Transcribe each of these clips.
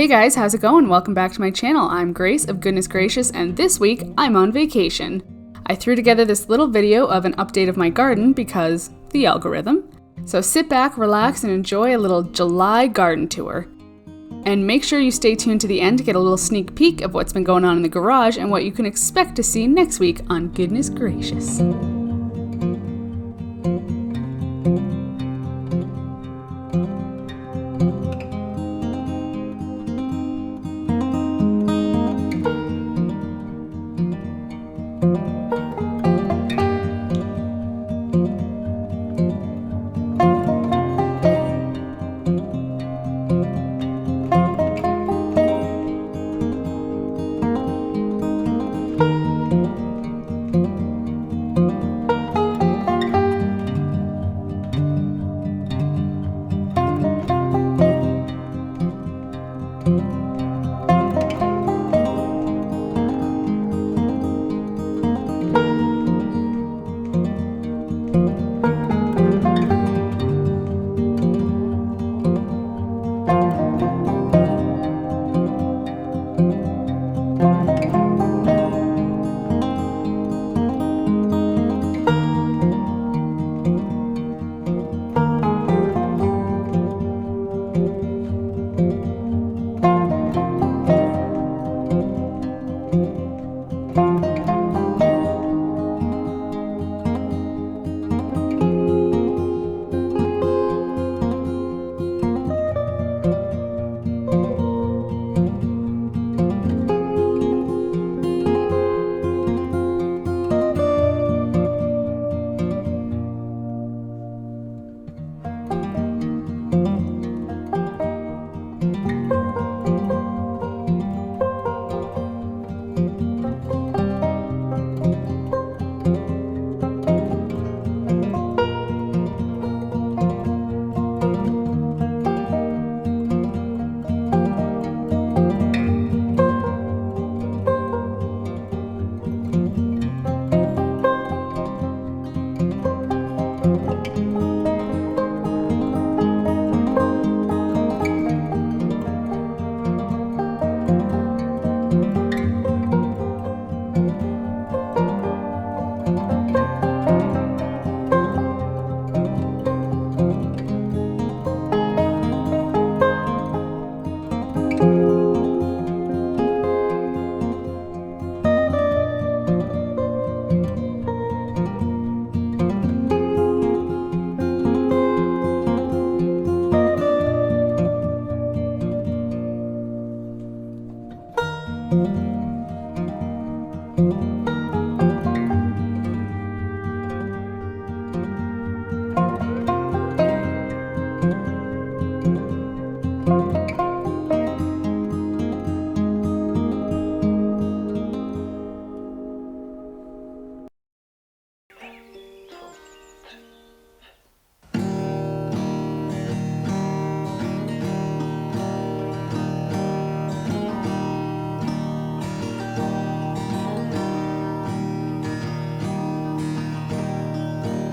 Hey guys, how's it going? Welcome back to my channel. I'm Grace of Goodness Gracious, and this week I'm on vacation. I threw together this little video of an update of my garden because the algorithm. So sit back, relax, and enjoy a little July garden tour. And make sure you stay tuned to the end to get a little sneak peek of what's been going on in the garage and what you can expect to see next week on Goodness Gracious.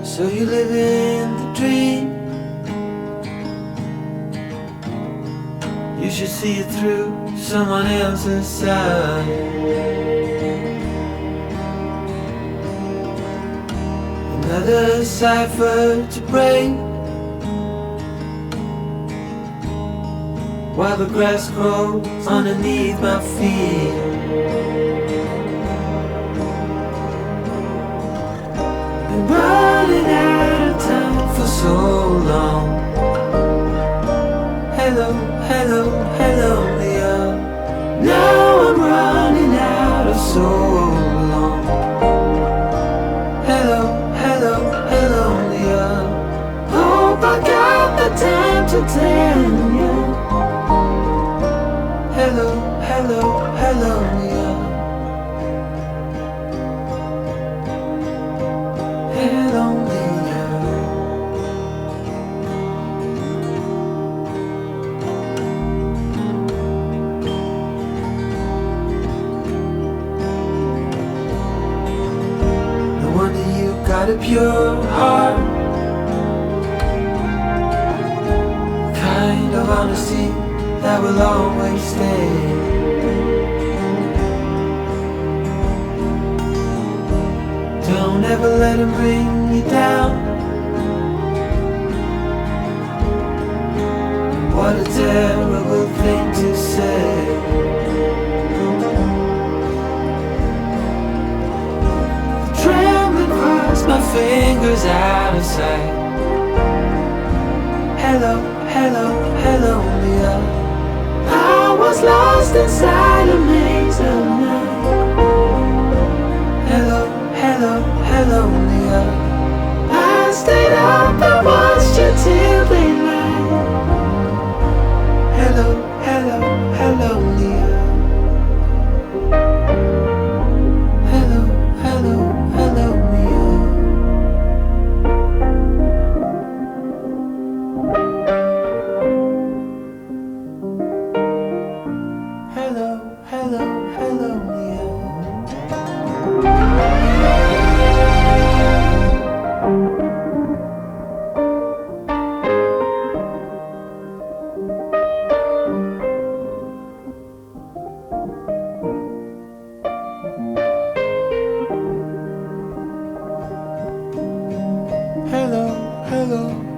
So you live in the dream. You should see it through someone else's side. Another cipher to break, while the grass grows underneath my feet. Been running out of time for so long. Hello, hello, hello, Leah. Now I'm running out of so long. Hello, hello, hello, Leah. Hope I got the time to tell you. Hello, hello, hello, Leah. Hello, Leah. No wonder you got a pure heart, kind of honesty that will always stay. Don't ever let him bring you down. What a terrible thing to say. Trembling across my fingers out of sight. Hello, hello, hello, Leah. I was lost inside a maze of night. Hello, hello, hello, Leah. I stayed up and watched you till daylight. Hello, hello, hello, Leah. Hello, hello, hello, Leah. Hello, hello, hello, Leah. Hello, hello.